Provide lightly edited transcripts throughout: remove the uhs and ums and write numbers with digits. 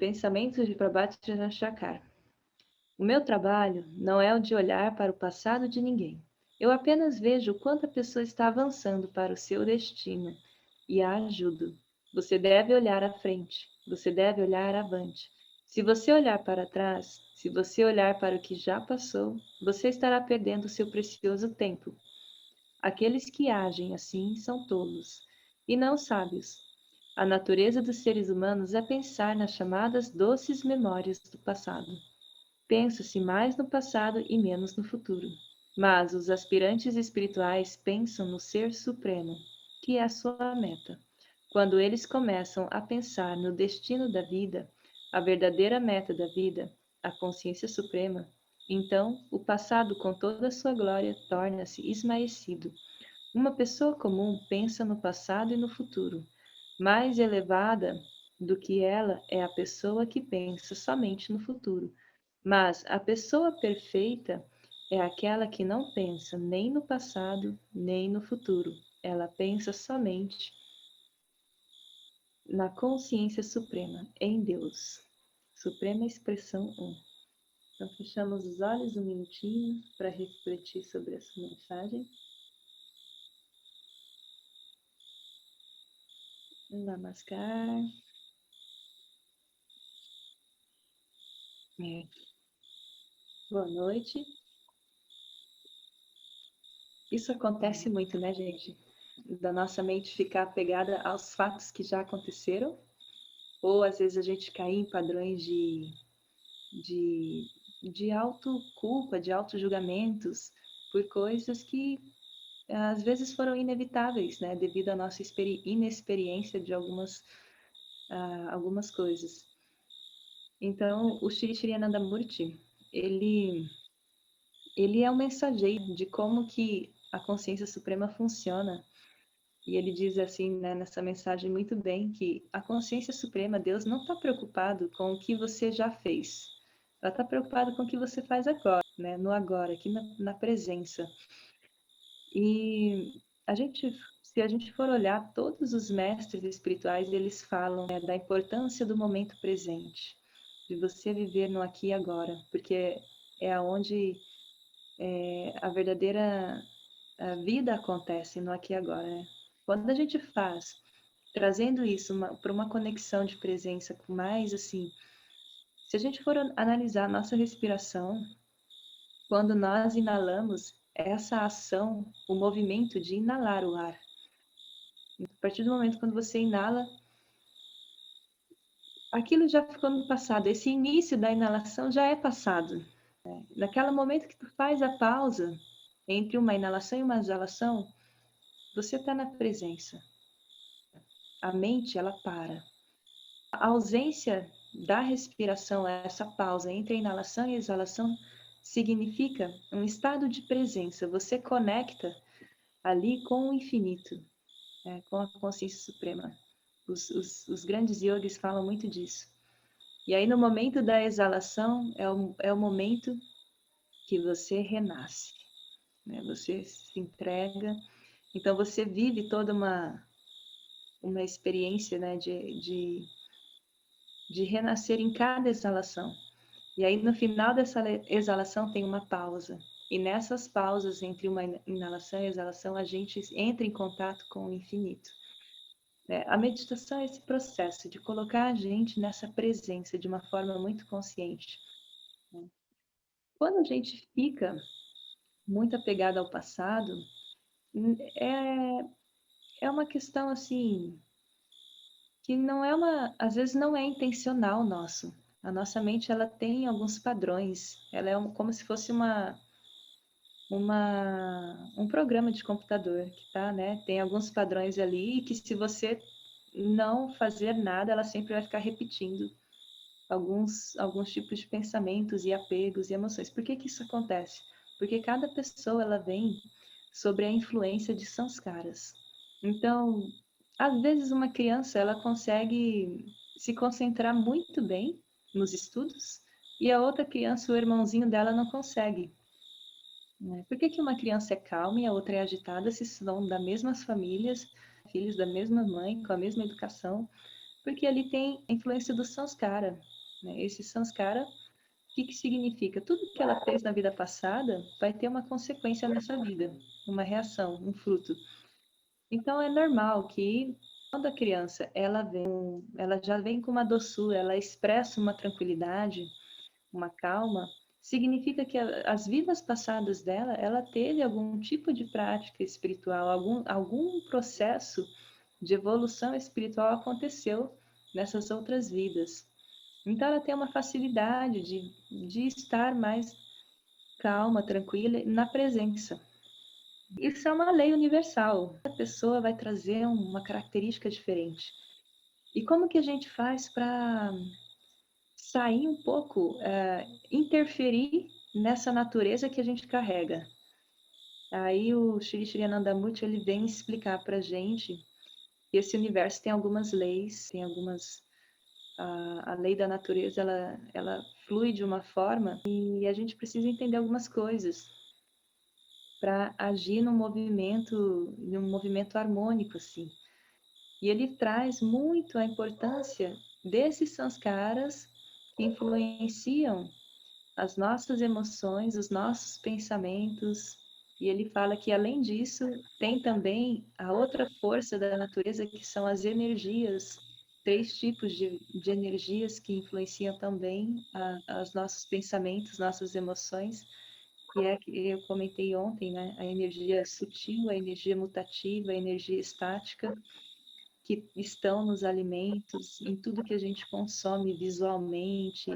Pensamentos de Prabhat Chakar. O meu trabalho não é o de olhar para o passado de ninguém. Eu apenas vejo o quanto a pessoa está avançando para o seu destino e a ajudo. Você deve olhar à frente, você deve olhar avante. Se você olhar para trás, se você olhar para o que já passou, você estará perdendo o seu precioso tempo. Aqueles que agem assim são tolos e não sábios. A natureza dos seres humanos é pensar nas chamadas doces memórias do passado. Pensa-se mais no passado e menos no futuro. Mas os aspirantes espirituais pensam no Ser Supremo, que é a sua meta. Quando eles começam a pensar no destino da vida, a verdadeira meta da vida, a consciência suprema, então o passado com toda a sua glória torna-se esmaecido. Uma pessoa comum pensa no passado e no futuro. Mais elevada do que ela é a pessoa que pensa somente no futuro. Mas a pessoa perfeita é aquela que não pensa nem no passado, nem no futuro. Ela pensa somente na consciência suprema, em Deus. Suprema Expressão 1. Então, fechamos os olhos um minutinho para refletir sobre essa mensagem. Namaskar. Boa noite. Isso acontece muito, né, gente? Da nossa mente ficar apegada aos fatos que já aconteceram, ou às vezes a gente cair em padrões de, de autoculpa, de auto-julgamentos por coisas que às vezes foram inevitáveis, né, devido à nossa inexperiência de algumas coisas. Então, o Shri Shri Anandamurti, ele é um mensageiro de como que a consciência suprema funciona. E ele diz assim, né, nessa mensagem muito bem, que a consciência suprema, Deus, não está preocupado com o que você já fez. Ela está preocupada com o que você faz agora, né, no agora, aqui na presença. E se a gente for olhar, todos os mestres espirituais, eles falam, né, da importância do momento presente, de você viver no aqui e agora, porque é onde a verdadeira vida acontece no aqui e agora, né? Quando a gente faz, trazendo isso para uma conexão de presença com mais assim, se a gente for analisar a nossa respiração, quando nós inalamos, essa ação, o movimento de inalar o ar. A partir do momento quando você inala, aquilo já ficou no passado. Esse início da inalação já é passado. Naquele momento que tu faz a pausa entre uma inalação e uma exalação, você está na presença. A mente, ela para. A ausência da respiração, essa pausa entre a inalação e a exalação, significa um estado de presença. Você conecta ali com o infinito, né, com a consciência suprema. Os grandes yogis falam muito disso. E aí, no momento da exalação, é o momento que você renasce, né? Você se entrega. Então, você vive toda uma experiência, né, de renascer em cada exalação. E aí, no final dessa exalação, tem uma pausa. E nessas pausas, entre uma inalação e exalação, a gente entra em contato com o infinito. A meditação é esse processo de colocar a gente nessa presença de uma forma muito consciente. Quando a gente fica muito apegado ao passado, é uma questão assim que não é às vezes não é intencional nosso. A nossa mente ela tem alguns padrões, ela é como se fosse um programa de computador que tá, né? Tem alguns padrões ali que se você não fazer nada, ela sempre vai ficar repetindo alguns tipos de pensamentos e apegos e emoções. Por que que isso acontece? Porque cada pessoa ela vem sobre a influência de samskaras. Então, às vezes uma criança ela consegue se concentrar muito bem nos estudos e a outra criança, o irmãozinho dela, não consegue. Né? Por que que uma criança é calma e a outra é agitada se são das mesmas famílias, filhos da mesma mãe, com a mesma educação? porque ali tem a influência do samskara, né? Esse samskara, o que que significa? Tudo que ela fez na vida passada vai ter uma consequência nessa vida, uma reação, um fruto. Então é normal que quando a criança ela já vem com uma doçura, ela expressa uma tranquilidade, uma calma, significa que as vidas passadas dela, ela teve algum tipo de prática espiritual, algum processo de evolução espiritual aconteceu nessas outras vidas. Então ela tem uma facilidade de estar mais calma, tranquila na presença. Isso é uma lei universal. A pessoa vai trazer uma característica diferente. E como que a gente faz para sair um pouco, interferir nessa natureza que a gente carrega? Aí o Shri Shri Anandamurti ele vem explicar para a gente que esse universo tem algumas leis, tem algumas a lei da natureza ela flui de uma forma e a gente precisa entender algumas coisas para agir num movimento harmônico assim. E ele traz muito a importância desses sanskaras que influenciam as nossas emoções, os nossos pensamentos. E ele fala que, além disso, tem também a outra força da natureza, que são as energias, três tipos de energias que influenciam também os nossos pensamentos, nossas emoções, que é que eu comentei ontem, né? A energia sutil, a energia mutativa, a energia estática, que estão nos alimentos, em tudo que a gente consome visualmente,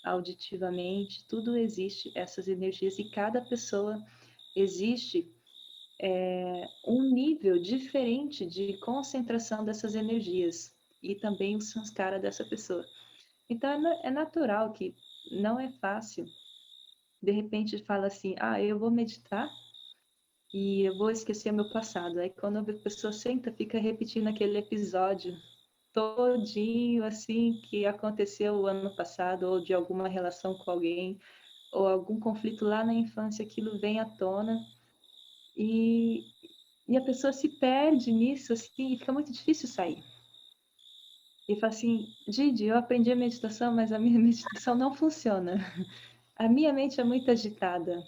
auditivamente, tudo existe essas energias e cada pessoa existe um nível diferente de concentração dessas energias e também o samskara dessa pessoa. Então é natural que não é fácil. De repente fala assim, eu vou meditar e eu vou esquecer meu passado. Aí quando a pessoa senta, fica repetindo aquele episódio todinho assim que aconteceu o ano passado ou de alguma relação com alguém ou algum conflito lá na infância, aquilo vem à tona e, e a pessoa se perde nisso assim e fica muito difícil sair. E fala assim, Didi, eu aprendi a meditação, mas a minha meditação não funciona. A minha mente é muito agitada.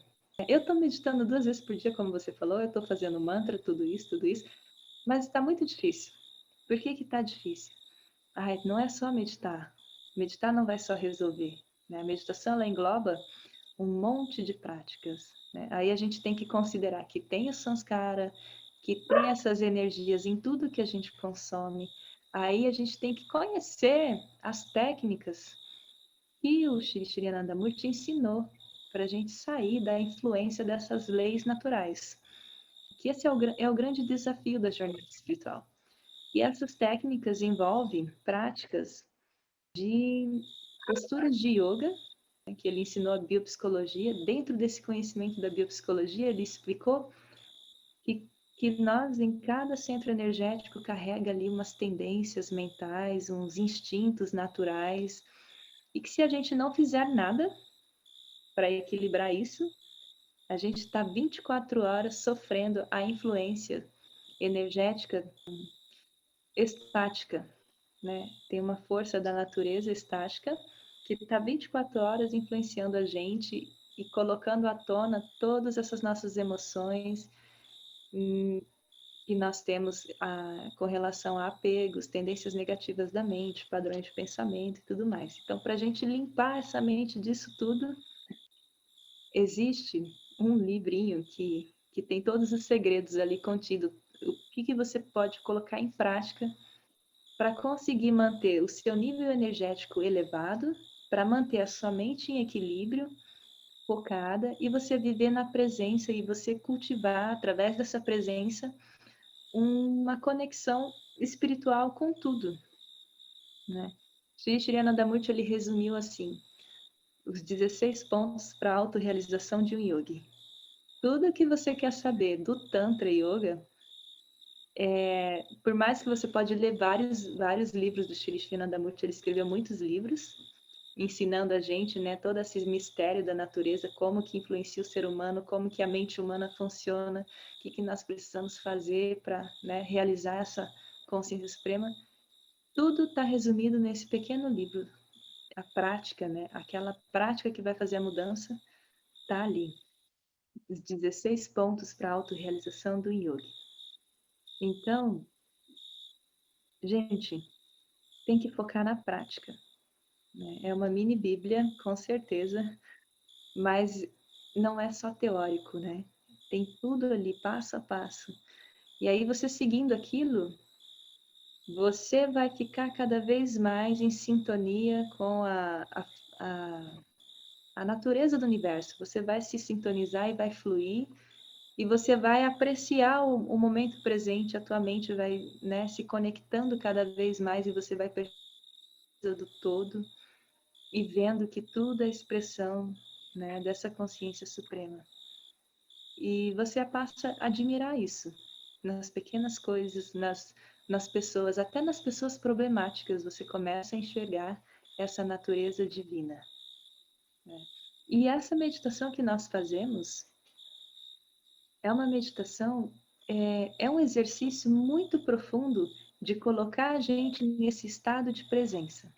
Eu estou meditando 2 vezes por dia, como você falou, eu estou fazendo mantra, tudo isso, mas está muito difícil. Por que que está difícil? Não é só meditar. Meditar não vai só resolver, né? A meditação ela engloba um monte de práticas, né? Aí a gente tem que considerar que tem o samskara, que tem essas energias em tudo que a gente consome. Aí a gente tem que conhecer as técnicas que o Shri Shri Anandamurti ensinou para a gente sair da influência dessas leis naturais. Que esse é o grande desafio da jornada espiritual. E essas técnicas envolvem práticas de posturas de yoga, né, que ele ensinou a biopsicologia. Dentro desse conhecimento da biopsicologia, ele explicou que, que nós, em cada centro energético, carrega ali umas tendências mentais, uns instintos naturais, e que se a gente não fizer nada para equilibrar isso, a gente está 24 horas sofrendo a influência energética estática, né? Tem uma força da natureza estática que está 24 horas influenciando a gente e colocando à tona todas essas nossas emoções que nós temos com relação a apegos, tendências negativas da mente, padrões de pensamento e tudo mais. Então, para a gente limpar essa mente disso tudo, existe um livrinho que tem todos os segredos ali contido. O que você pode colocar em prática para conseguir manter o seu nível energético elevado, para manter a sua mente em equilíbrio, focada, e você viver na presença e você cultivar, através dessa presença, uma conexão espiritual com tudo, né? Sri Shri Anandamurti ele resumiu assim, os 16 pontos para a autorrealização de um yogi. Tudo que você quer saber do Tantra Yoga, por mais que você pode ler vários livros do Shri Shri Anandamurti, ele escreveu muitos livros, ensinando a gente, né, todo esse mistério da natureza, como que influencia o ser humano, como que a mente humana funciona, o que nós precisamos fazer para, né, realizar essa consciência suprema. Tudo está resumido nesse pequeno livro. A prática, né? Aquela prática que vai fazer a mudança está ali. Os 16 pontos para a autorrealização do yogi. Então, gente, tem que focar na prática, né? É uma mini Bíblia, com certeza, mas não é só teórico, né? Tem tudo ali, passo a passo. E aí você seguindo aquilo, você vai ficar cada vez mais em sintonia com a natureza do universo. Você vai se sintonizar e vai fluir, e você vai apreciar o momento presente, a tua mente vai, né, se conectando cada vez mais, e você vai percebendo do todo e vendo que tudo é expressão, né, dessa consciência suprema. E você passa a admirar isso nas pequenas coisas, nas pessoas, até nas pessoas problemáticas, você começa a enxergar essa natureza divina, né? E essa meditação que nós fazemos é uma meditação, é um exercício muito profundo de colocar a gente nesse estado de presença,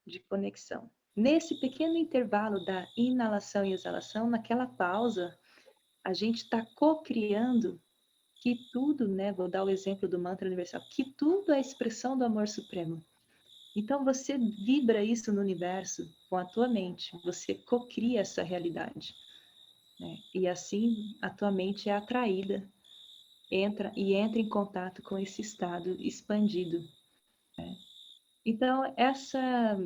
de conexão. Nesse pequeno intervalo da inalação e exalação, naquela pausa, a gente está co-criando que tudo, né? Vou dar o exemplo do mantra universal, que tudo é expressão do amor supremo. Então você vibra isso no universo com a tua mente, você cocria essa realidade, né? E assim a tua mente é atraída, entra em contato com esse estado expandido, né? Então essa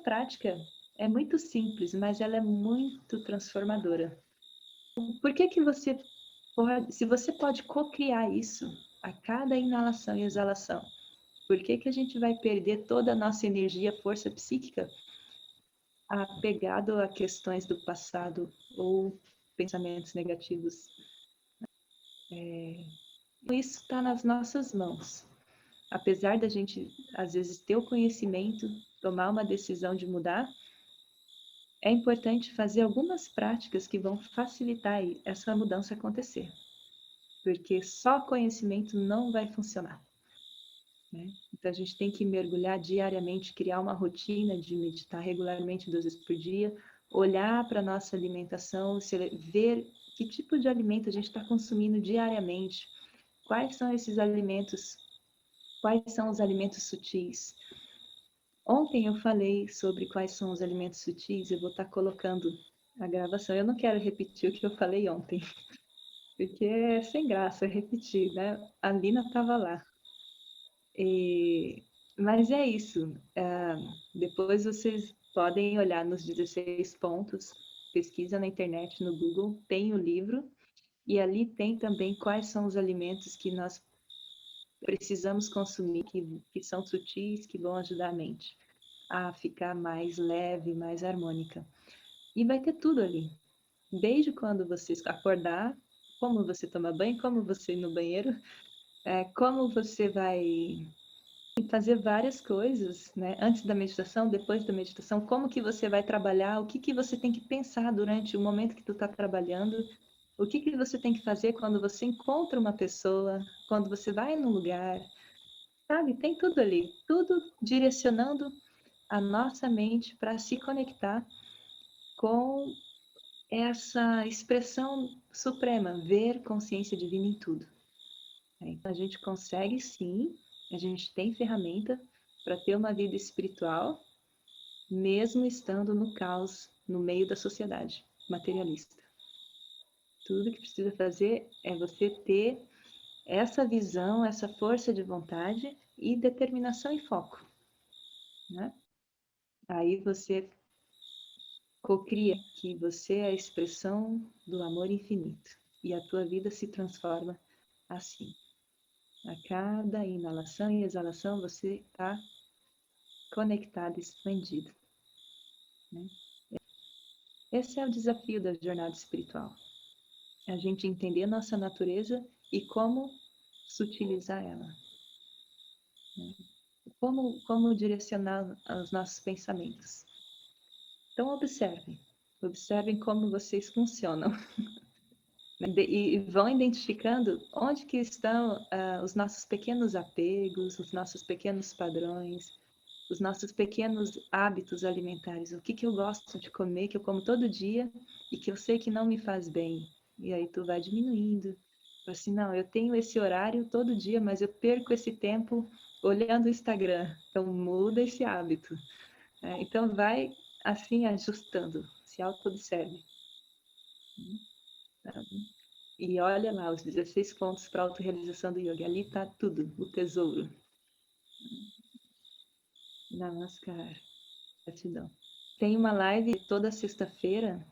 prática é muito simples, mas ela é muito transformadora. Por que que você pode, se você pode cocriar isso a cada inalação e exalação, por que que a gente vai perder toda a nossa energia, força psíquica apegado a questões do passado ou pensamentos negativos? Isso está nas nossas mãos. Apesar da gente, às vezes, ter o conhecimento, tomar uma decisão de mudar, é importante fazer algumas práticas que vão facilitar essa mudança acontecer. Porque só conhecimento não vai funcionar, né? Então a gente tem que mergulhar diariamente, criar uma rotina de meditar regularmente 2 vezes por dia, olhar para a nossa alimentação, ver que tipo de alimento a gente está consumindo diariamente, quais são esses alimentos, quais são os alimentos sutis. Ontem eu falei sobre quais são os alimentos sutis, eu vou estar colocando a gravação. Eu não quero repetir o que eu falei ontem, porque é sem graça repetir, né? A Lina estava lá. Mas é isso. Depois vocês podem olhar nos 16 pontos, pesquisa na internet, no Google, tem o livro, e ali tem também quais são os alimentos que nós precisamos consumir, que são sutis, que vão ajudar a mente a ficar mais leve, mais harmônica. E vai ter tudo ali. Desde quando você acordar, como você toma banho, como você ir no banheiro, como você vai fazer várias coisas, né? Antes da meditação, depois da meditação, como que você vai trabalhar, o que que você tem que pensar durante o momento que tu está trabalhando, o que que você tem que fazer quando você encontra uma pessoa, quando você vai num lugar, sabe? Tem tudo ali, tudo direcionando a nossa mente para se conectar com essa expressão suprema, ver consciência divina em tudo. Então a gente consegue sim, a gente tem ferramenta para ter uma vida espiritual, mesmo estando no caos, no meio da sociedade materialista. Tudo que precisa fazer é você ter essa visão, essa força de vontade e determinação e foco, né? Aí você cocria que você é a expressão do amor infinito e a tua vida se transforma assim. A cada inalação e exalação você está conectado, expandido, né? Esse é o desafio da jornada espiritual. A gente entender a nossa natureza e como sutilizar ela, né? Como direcionar os nossos pensamentos. Então observem como vocês funcionam. E vão identificando onde que estão os nossos pequenos apegos, os nossos pequenos padrões, os nossos pequenos hábitos alimentares. O que que eu gosto de comer, que eu como todo dia e que eu sei que não me faz bem. E aí tu vai diminuindo. Assim, não, eu tenho esse horário todo dia, mas eu perco esse tempo olhando o Instagram. Então muda esse hábito. Então vai assim ajustando, se auto-observe. Tá? E olha lá, os 16 pontos para a autorrealização do yoga. Ali está tudo, o tesouro. Namaskar. Gratidão. Tem uma live toda sexta-feira,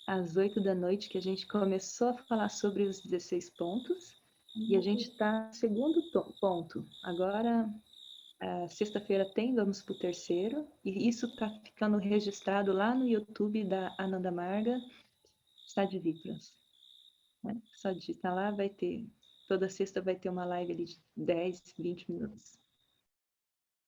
às 8 da noite, que a gente começou a falar sobre os 16 pontos. E a gente está no segundo ponto. Agora, sexta-feira tem, vamos para o terceiro. E isso está ficando registrado lá no YouTube da Ananda Marga, Sadhvipras. Né? Só digitar lá, vai ter. Toda sexta vai ter uma live ali de 10, 20 minutos.